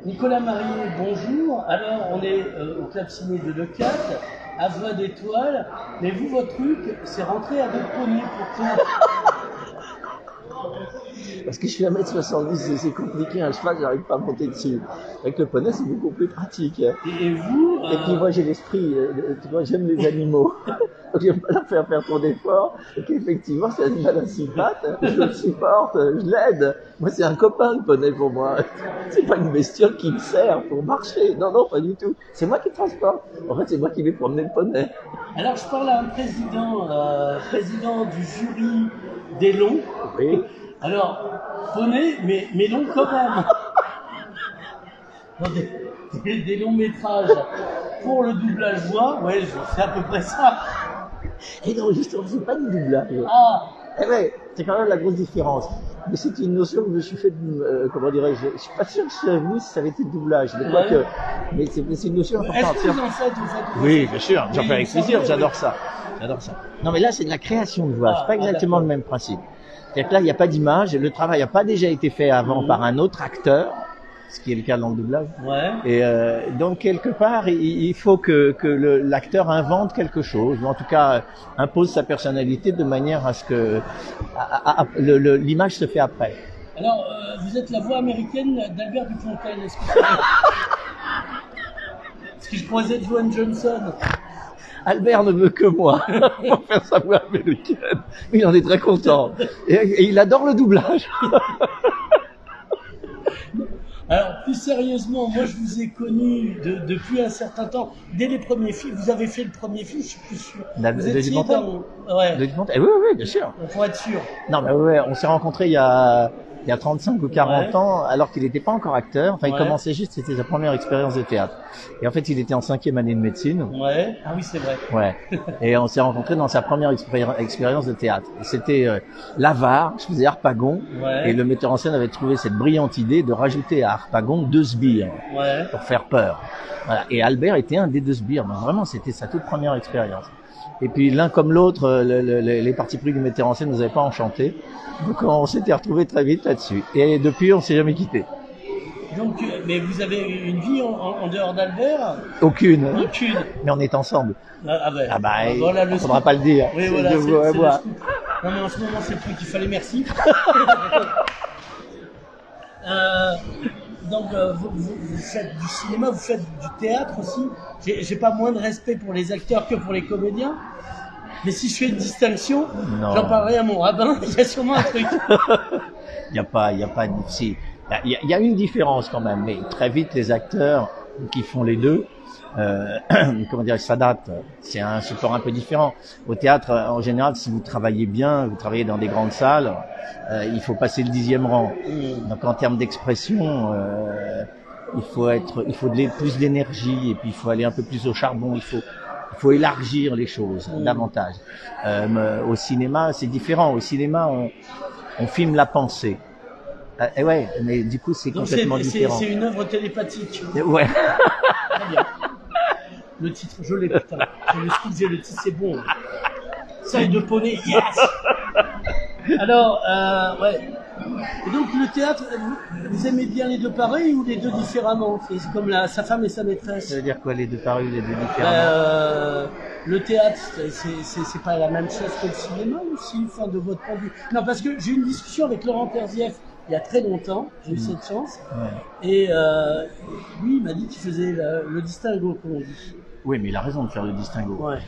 Nicolas Marié, bonjour. Alors, on est au Club Ciné de Lecate, à Voix d'Étoile. Mais vous, votre truc, c'est rentrer avec poney pour tout. Parce que je suis 1m70 et c'est compliqué, un cheval, j'arrive pas à monter dessus. Avec le poney, c'est beaucoup plus pratique. Et vous Et puis moi, j'ai l'esprit, tu vois, j'aime les animaux. Donc, j'aime pas leur faire trop d'efforts. Et qu'effectivement, c'est un animal à 6 pattes, je le supporte, je l'aide. Moi, c'est un copain, le poney, pour moi. C'est pas une bestiole qui me sert pour marcher. Non, non, pas du tout. C'est moi qui transporte. En fait, c'est moi qui vais promener le poney. Alors, je parle à un président du jury des longs. Oui. Alors, poney, mais long quand même. Des longs métrages pour le doublage voix, ouais, c'est à peu près ça. Et non, justement, c'est pas du doublage. Ah, Eh ouais, c'est quand même la grosse différence. Mais c'est une notion que je me suis fait, comment dirais-je, je suis pas sûr que je savais si ça avait été le doublage, mais quoi que, mais c'est une notion importante. Est-ce que vous en faites, Oui, bien sûr, j'en fais avec plaisir, j'adore ça. J'adore ça. Non, mais là, c'est de la création de voix, c'est pas exactement le même principe. C'est-à-dire que là, il n'y a pas d'image, le travail n'a pas déjà été fait avant par un autre acteur, ce qui est le cas dans le doublage. Ouais. Et donc quelque part, il faut que l'acteur invente quelque chose, ou en tout cas impose sa personnalité de manière à ce que l'image se fait après. Alors, vous êtes la voix américaine d'Albert Dupontel, est-ce que je pourrais être Dwayne Johnson? Albert ne veut que moi pour faire sa voix américaine. Il en est très content. Et il adore le doublage. Alors, plus sérieusement, moi je vous ai connu depuis un certain temps, dès les premiers films. Vous avez fait le premier film, je suis plus sûr. Vous étiez dans... Ouais. Oui, oui, bien sûr. Pour être sûr. Non, mais ouais, on s'est rencontrés il y a 35 ou 40 ans, alors qu'il n'était pas encore acteur. Enfin, il commençait juste, c'était sa première expérience de théâtre. Et en fait, il était en 5e année de médecine. Ouais. Ah oui, c'est vrai. Ouais. Et on s'est rencontrés dans sa première expérience de théâtre. C'était l'Avare, je faisais Harpagon. Ouais. Et le metteur en scène avait trouvé cette brillante idée de rajouter à Harpagon 2 sbires. Ouais. Pour faire peur. Voilà. Et Albert était un des 2 sbires. Donc vraiment, c'était sa toute première expérience. Et puis l'un comme l'autre, les partis pris du metteur en scène nous avaient pas enchantés. Donc on s'était retrouvés très vite là-dessus. Et depuis, on s'est jamais quittés. Donc, mais vous avez une vie en dehors d'Albert? Aucune. Aucune. Mais on est ensemble. Voilà il faudra pas le dire. Oui, voilà, c'est le scoop. Non, mais en ce moment, c'est le truc qu'il fallait, merci. Donc, vous faites du cinéma, vous faites du théâtre aussi. J'ai pas moins de respect pour les acteurs que pour les comédiens. Mais si je fais une distinction, j'en parlerai à mon rabbin, il y a sûrement un truc. Il y a pas si. Il y a une différence quand même, mais très vite les acteurs qui font les deux, comment dire, s'adaptent. C'est un support un peu différent. Au théâtre, en général, si vous travaillez bien, vous travaillez dans des grandes salles, il faut passer le 10e rang. Donc en termes d'expression, il faut plus d'énergie et puis il faut aller un peu plus au charbon. Il faut élargir les choses davantage. Au cinéma, c'est différent. Au cinéma, on filme la pensée. Et ouais, mais du coup, c'est complètement différent. C'est une œuvre télépathique. Ouais. Très bien. Le titre, je l'ai, putain. J'ai le titre, c'est bon. Salle de poney, yes. Alors, ouais. Et donc, le théâtre, vous aimez bien les deux pareils ou les deux différemment? C'est comme sa femme et sa maîtresse. Ça veut dire quoi, les deux pareils ou les deux différemment? Le théâtre, c'est pas la même chose que le cinéma aussi, enfin, de votre point de vue. Non, parce que j'ai eu une discussion avec Laurent Terzieff il y a très longtemps, j'ai eu cette chance, et lui, il m'a dit qu'il faisait le distinguo, comme on dit. Oui, mais il a raison de faire le distinguo. Ouais.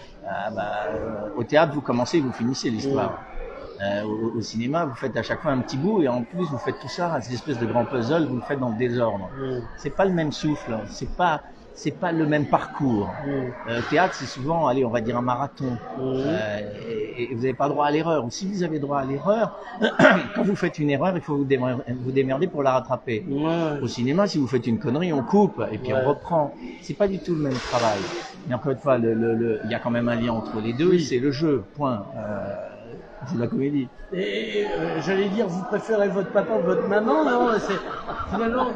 Au théâtre, vous commencez, vous finissez l'histoire. Au cinéma, vous faites à chaque fois un petit bout, et en plus, vous faites tout ça, cette espèce de grand puzzle, vous le faites dans le désordre. C'est pas le même souffle, c'est pas le même parcours. Théâtre, c'est souvent, allez, on va dire un marathon. Et vous n'avez pas droit à l'erreur. Ou si vous avez droit à l'erreur, quand vous faites une erreur, il faut vous démerder pour la rattraper. Au cinéma, si vous faites une connerie, on coupe et puis on reprend. C'est pas du tout le même travail. Mais encore une fois, il y a quand même un lien entre les deux. C'est le jeu. Point. C'est la comédie. Et j'allais dire, vous préférez votre papa ou votre maman, non? Finalement.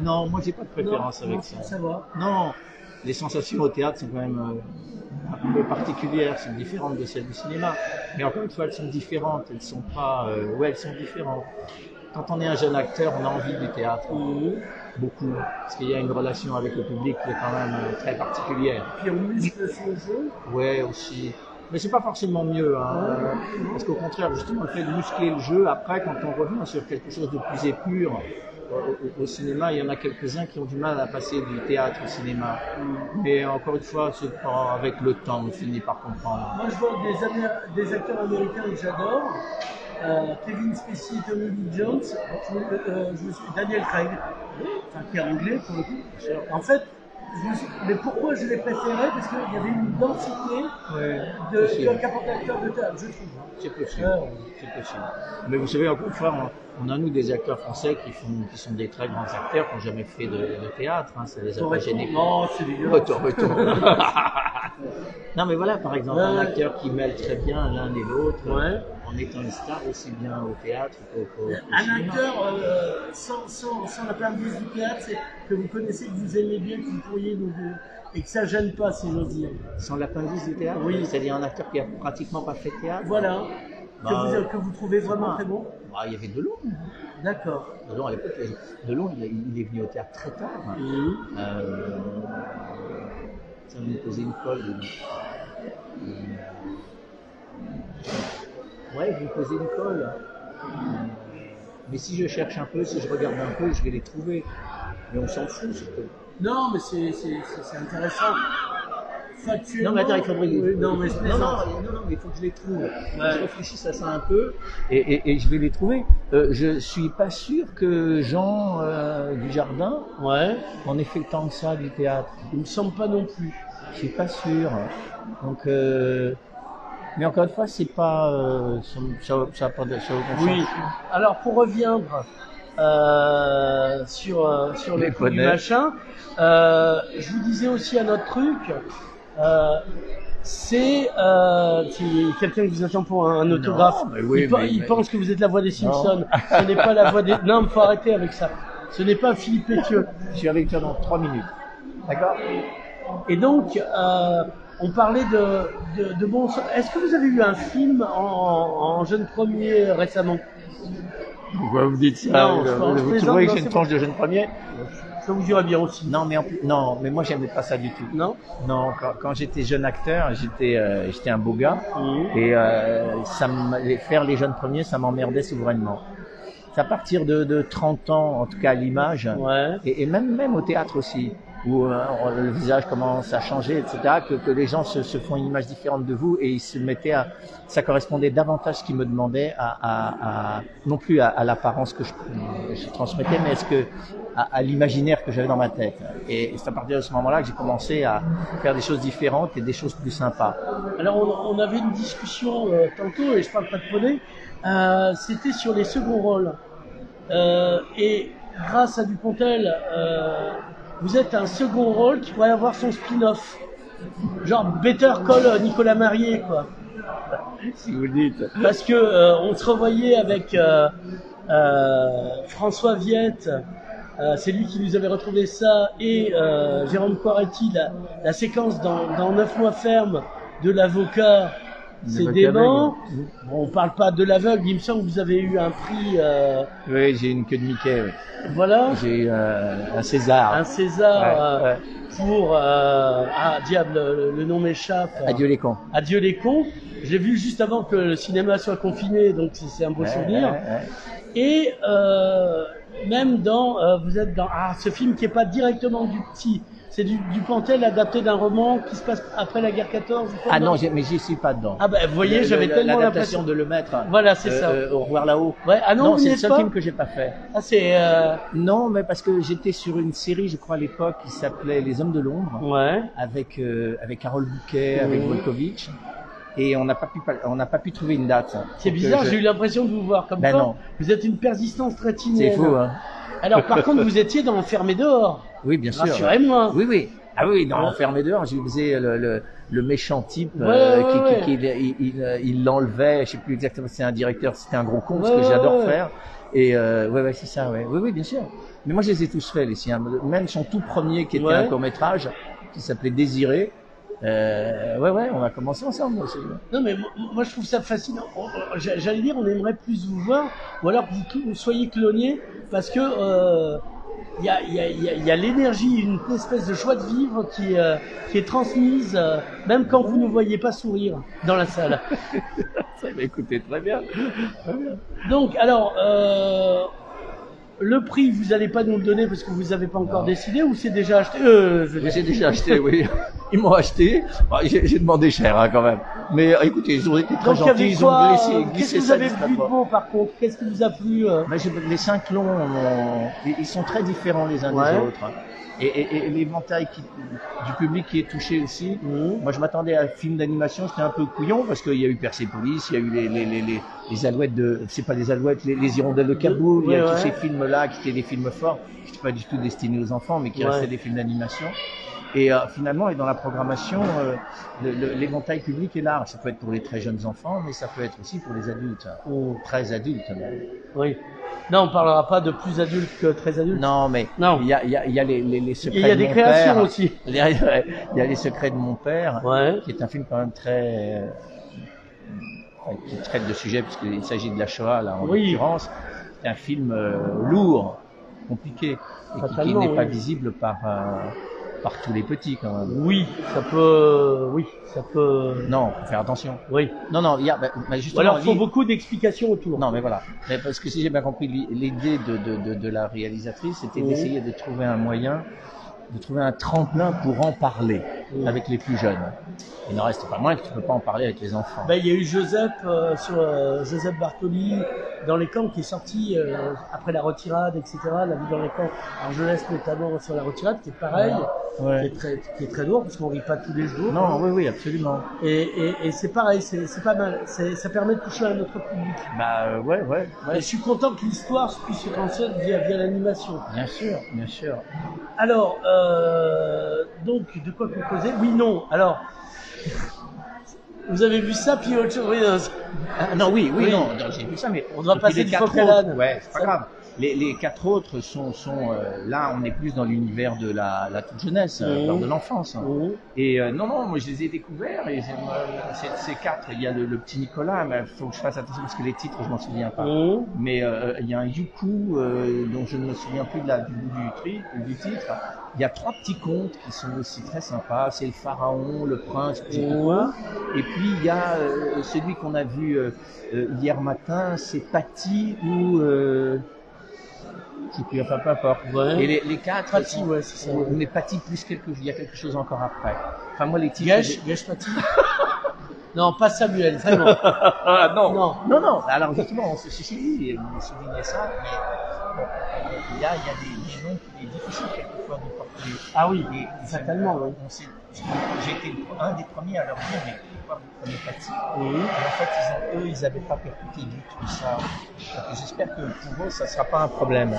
Non, moi j'ai pas de préférence avec ça. Ça va. Non, les sensations au théâtre sont quand même un peu particulières, sont différentes de celles du cinéma. Mais encore une fois, elles sont différentes, elles sont pas, elles sont différentes. quand on est un jeune acteur, on a envie du théâtre. Beaucoup. Parce qu'il y a une relation avec le public qui est quand même très particulière. Puis on muscle son jeu. Ouais, aussi. Mais c'est pas forcément mieux, hein. Parce qu'au contraire, justement, le fait de muscler le jeu, après, quand on revient sur quelque chose de plus épure, au cinéma, il y en a quelques-uns qui ont du mal à passer du théâtre au cinéma. Mais encore une fois, c'est pas avec le temps, on finit par comprendre. Moi, je vois des acteurs américains que j'adore. Kevin Spacey, Tommy Lee Jones, Daniel Craig, enfin, qui est anglais pour le coup. En fait, mais pourquoi je les préférais? Parce qu'il y avait une densité qu'apporte l'acteur de théâtre, je trouve. C'est possible. C'est possible. Mais vous savez, encore une fois, on a nous des acteurs français qui sont des très grands acteurs, qui n'ont jamais fait de théâtre. Hein, ça les a pas gênés. Non, c'est dégueulasse. Retour. Non, mais voilà, par exemple, un acteur qui mêle très bien l'un et l'autre, en étant une star aussi bien au théâtre qu'au un cinéma. acteur sans la plainte du théâtre, c'est que vous connaissez, que vous aimez bien, que vous pourriez et que ça gêne pas, si j'ose dire. Sans l'appendice du théâtre? Oui. C'est-à-dire un acteur qui a pratiquement pas fait de théâtre? Voilà. Que vous trouvez vraiment très bon? Bah, il y avait Delon. D'accord. Delon, à l'époque, Delon, il est venu au théâtre très tard. Ça me posait une colle. Ouais, vous me posez une colle. Mais si je cherche un peu, si je regarde un peu, je vais les trouver. Mais on s'en fout, surtout. Non, mais c'est intéressant. Factuellement. Non, mais attends, il faudrait. Non, mais il faut que je les trouve. Je réfléchisse à ça un peu et je vais les trouver. Je suis pas sûr que Jean Dujardin en ait fait tant que ça du théâtre. Il me semble pas non plus. Je suis pas sûr. Donc, mais encore une fois, c'est pas ça a pas de ça. Oui. Alors pour reviendre sur le coup du machin, je vous disais aussi un autre truc. C'est quelqu'un qui vous attend pour un autographe. Il pense que vous êtes la voix des Simpsons. Ce n'est pas la voix des. Non, il faut arrêter avec ça. Ce n'est pas Philippe Pétieux. Je suis avec toi dans 3 minutes. D'accord. Et donc, on parlait de bons. Est-ce que vous avez eu un film en jeune premier récemment? Pourquoi vous dites ça? Non, vous trouvez que j'ai une tranche de jeune premier? Ça vous irait bien aussi. Non, mais moi j'aimais pas ça du tout. Non. Non, quand j'étais jeune acteur, j'étais un beau gars et faire les jeunes premiers, ça m'emmerdait souverainement. C'est à partir de 30 ans, en tout cas à l'image, et même au théâtre aussi, où le visage commence à changer, etc., que les gens se font une image différente de vous et ils se mettaient ça correspondait davantage à ce qu'ils me demandaient non plus à l'apparence que je transmettais, mais à l'imaginaire que j'avais dans ma tête. Et c'est à partir de ce moment-là que j'ai commencé à faire des choses différentes et des choses plus sympas. Alors on avait une discussion tantôt, et je parle pas de poney, c'était sur les seconds rôles. Et grâce à Dupontel, vous êtes un second rôle qui pourrait avoir son spin-off. Genre Better Call Nicolas Marié, quoi. Si vous le dites. Parce que on se revoyait avec François Viette, c'est lui qui nous avait retrouvé ça, et Jérôme Quaretti, la séquence dans 9 mois ferme de l'avocat. C'est dément. Bon, on parle pas de l'aveugle, il me semble que vous avez eu un prix. Oui, j'ai une queue de Mickey. Oui. Voilà. J'ai eu un César. Un César pour. Diable, le nom m'échappe. Adieu les cons. Adieu les cons. J'ai vu juste avant que le cinéma soit confiné, donc c'est un beau souvenir. Et même vous êtes dans ce film qui est pas directement du petit. C'est Dupontel adapté d'un roman qui se passe après la guerre 14. Ah non, mais j'y suis pas dedans. Ah ben vous voyez, j'avais tellement l'adaptation de Le Maître. Voilà, c'est ça. Au revoir là-haut. Ouais. Ah non, c'est le seul film que j'ai pas fait. Ah c'est. Non, mais parce que j'étais sur une série, je crois à l'époque, qui s'appelait Les Hommes de l'ombre. Ouais. Avec Carole Bouquet, avec Volkovitch. Et on n'a pas pu trouver une date. C'est bizarre, j'ai eu l'impression de vous voir comme ça. Non. Vous êtes une persistance rétinienne. C'est faux, hein. Alors par contre, vous étiez dans Enfermé dehors. Oui, bien sûr. Rassurez-moi. Oui. Ah oui, dans Enfermé dehors, je faisais le méchant type il l'enlevait, je sais plus exactement si c'est un directeur, c'était un gros con, ce que j'adore faire. Et c'est ça, oui, bien sûr. Mais moi, je les ai tous faits, les siens. Même son tout premier, qui était un court-métrage, qui s'appelait Désiré. Ouais, on va commencer ensemble. Non, mais moi je trouve ça fascinant. J'allais dire, on aimerait plus vous voir, ou alors que vous soyez clonés, parce que il y a l'énergie, une espèce de joie de vivre qui est transmise, même quand vous ne voyez pas sourire dans la salle. Écoutez, très bien. Donc, alors, le prix, vous n'allez pas nous le donner parce que vous n'avez pas encore décidé, ou c'est déjà acheté? J'ai déjà acheté, oui. Ils m'ont acheté. Bah, j'ai demandé cher, hein, quand même. Mais écoutez, ils ont été très gentils. Ils ont glissé Qu'est-ce que vous avez vu de beau, par contre? Qu'est-ce qui vous a plu? Les Cinq-Longs, ils sont très différents les uns des autres. Et l'éventail du public qui est touché aussi. Moi, je m'attendais à un film d'animation, j'étais un peu couillon parce qu'il y a eu Persépolis, il y a eu les alouettes c'est pas les alouettes, les hirondelles de Kaboul, il y a tous ces films-là qui étaient des films forts, qui n'étaient pas du tout destinés aux enfants, mais qui restaient des films d'animation. Et finalement, dans la programmation, l'éventail public est large. Ça peut être pour les très jeunes enfants, mais ça peut être aussi pour les adultes, très adultes même. Oui. Non, on parlera pas de plus adultes que très adultes. Non, mais il y a les secrets de mon père. Il y a des créations aussi. Il y a les secrets de mon père, qui est un film quand même très qui traite de sujets puisqu'il s'agit de la Shoah là en l'occurrence. C'est un film lourd, compliqué et qui n'est pas visible par tous les petits quand même. Oui, ça peut. Non, faut faire attention. Oui. Non, il y a. Justement, alors, il faut beaucoup d'explications autour. Non, mais voilà. Mais parce que si j'ai bien compris, l'idée de la réalisatrice, c'était d'essayer de trouver un moyen, de trouver un tremplin pour en parler avec les plus jeunes. Il n'en reste pas moins que tu peux pas en parler avec les enfants. Il y a eu Joseph Joseph Bartoli dans les camps qui est sorti après la retirade, etc. La vie dans les camps. Alors je laisse notamment sur la retirade qui est pareil, qui est très lourd parce qu'on rit pas tous les jours. Non, oui, absolument. Et c'est pareil, c'est pas mal. Ça permet de toucher à notre public. Ouais. Et je suis content que l'histoire puisse se transmettre via l'animation. Bien sûr. Alors, donc de quoi vous causez? Oui, non. Alors. Vous avez vu ça, puis autre chose? Non, j'ai vu ça, mais on doit passer du coq à l'âne. Ouais, c'est pas grave. Les quatre autres sont là, on est plus dans l'univers de la toute jeunesse, de l'enfance. Et non, moi je les ai découverts et ces quatre, il y a le petit Nicolas, mais il faut que je fasse attention parce que les titres je m'en souviens pas. Mais il y a un Youkou dont je ne me souviens plus du titre. Il y a trois petits contes qui sont aussi très sympas. C'est le pharaon, le prince, je sais pas quoi. Et puis il y a celui qu'on a vu hier matin, c'est Patty ou je sais plus, enfin peu importe. Et les quatre, Patty, c'est ça. Mais Patty plus il y a quelque chose encore après. Enfin moi les titres. Gage Patty. Non, pas Samuel, vraiment. Non. Alors justement, on se soulignait ça, mais il y a des noms qui est difficile quelquefois de porter. Ah oui, certainement. J'ai été un des premiers à leur dire, mais pourquoi vous prenez Patty? Et en fait, ils n'avaient pas percuté du tout ça. Donc, j'espère que pour eux, ça ne sera pas un problème.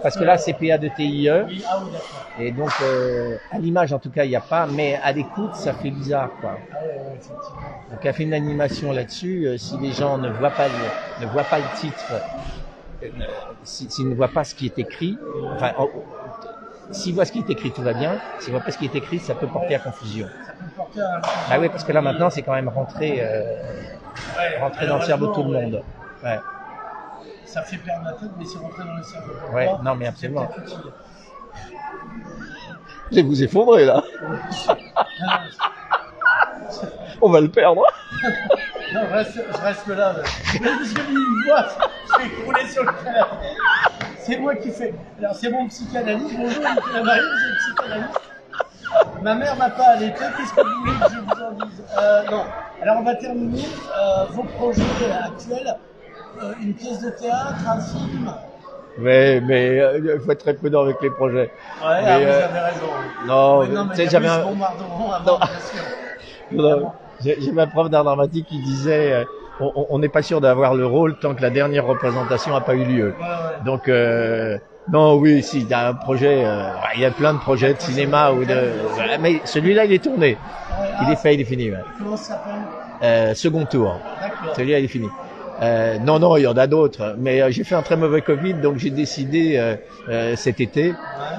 Parce que là, c'est PA de TIE. Oui, d'accord. Et donc, à l'image, en tout cas, il n'y a pas, mais à l'écoute, ça fait bizarre, quoi. Donc, un film d'animation là-dessus, si les gens ne voient pas le titre, s'ils ne voient pas ce qui est écrit, enfin, s'ils voient ce qui est écrit, tout va bien. S'ils ne voient pas ce qui est écrit, ça peut porter à confusion. Ah oui, parce que là, maintenant, c'est quand même rentré dans le cerveau de tout le monde. Ouais. Ça fait perdre la tête, mais c'est rentré dans le cerveau. Ouais, non, mais absolument. Je vais vous effondrer, là. On va le perdre. Non, je reste là. Parce que lui, il me voit, je vais rouler sur le canapé. C'est moi qui fais. Alors, c'est mon psychanalyste. Bonjour, Nicolas Marie, vous êtes psychanalyste. Ma mère m'a pas allaité. Qu'est-ce que vous voulez que je vous en dise? Non. Alors, on va terminer vos projets actuels. Une pièce de théâtre, un film. Ouais, mais il faut être très prudent avec les projets. Ouais, vous avez raison. Non, tu sais, j'avais un bombardement avant, bien sûr. J'ai ma prof d'art dramatique qui disait on n'est pas sûr d'avoir le rôle tant que la dernière représentation n'a pas eu lieu. Ouais. Donc non, oui, si il y a un projet, il y a plein de projets de cinéma ou mais celui-là il est tourné. Il est fait, il est fini. Ouais. Comment ça s'appelle? Second tour. D'accord. Celui-là il est fini. Non, il y en a d'autres. Mais j'ai fait un très mauvais Covid, donc j'ai décidé cet été,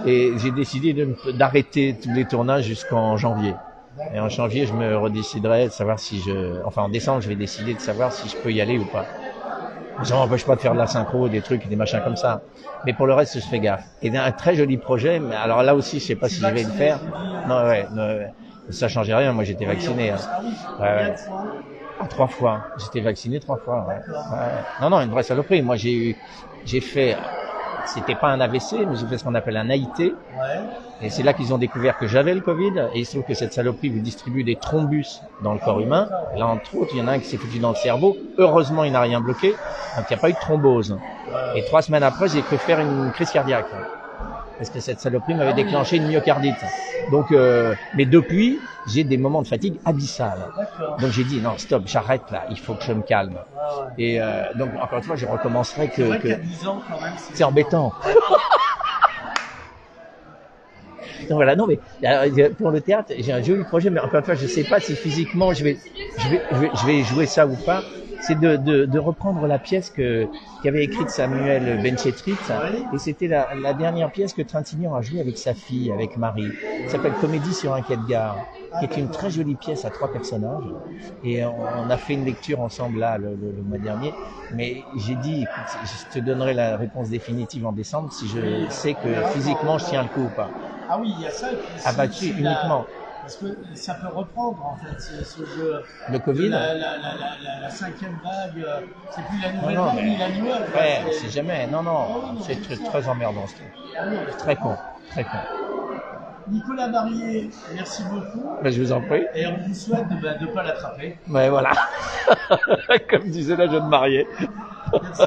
et j'ai décidé d'arrêter tous les tournages jusqu'en janvier. Et en janvier, je me redéciderai de savoir si enfin en décembre, je vais décider de savoir si je peux y aller ou pas. Ça m'empêche pas de faire de la synchro, des trucs, des machins comme ça. Mais pour le reste, je fais gaffe. Et un très joli projet, mais alors là aussi, je sais pas si je vais le faire. Non, ouais, ça changeait rien. Moi, j'étais vacciné. Hein. Ouais. 3 fois. J'étais vacciné 3 fois. Ouais. Ouais. Non, une vraie saloperie. Moi, j'ai fait, c'était pas un AVC, mais j'ai fait ce qu'on appelle un AIT. Et c'est là qu'ils ont découvert que j'avais le Covid. Et il se trouve que cette saloperie vous distribue des thrombus dans le corps humain. Et là, entre autres, il y en a un qui s'est foutu dans le cerveau. Heureusement, il n'a rien bloqué. Donc, il n'y a pas eu de thrombose. Et 3 semaines après, j'ai cru faire une crise cardiaque. Parce que cette saloperie m'avait déclenché une myocardite. Donc, mais depuis, j'ai des moments de fatigue abyssale. Donc j'ai dit non, stop, j'arrête là, il faut que je me calme. Et donc encore une fois, je recommencerai que. C'est vrai qu'à 10 ans quand même, c'est embêtant. Donc voilà, non mais pour le théâtre, j'ai un joli projet, mais encore une fois, je sais pas si physiquement je vais jouer ça ou pas. C'est de reprendre la pièce qu'avait écrite Samuel Benchetrit, et c'était la dernière pièce que Trintignant a jouée avec sa fille, avec Marie. Ça s'appelle Comédie sur un quai de gare, qui est une très jolie pièce à 3 personnages. Et on a fait une lecture ensemble là le mois dernier. Mais j'ai dit, écoute, je te donnerai la réponse définitive en décembre si je sais que physiquement je tiens le coup ou pas. Ah oui, il y a ça. Et puis abattu uniquement. Parce que ça peut reprendre en fait ce jeu. Le Covid. La 5e vague, c'est plus la nouvelle vague ni la nouvelle. Ouais, c'est jamais. Non, c'est très emmerdant ce truc. Très con, très con. Nicolas Barrier, merci beaucoup. Ben, je vous en prie. Et on vous souhaite de ne pas l'attraper. Ouais, voilà. Comme disait la jeune mariée. Merci.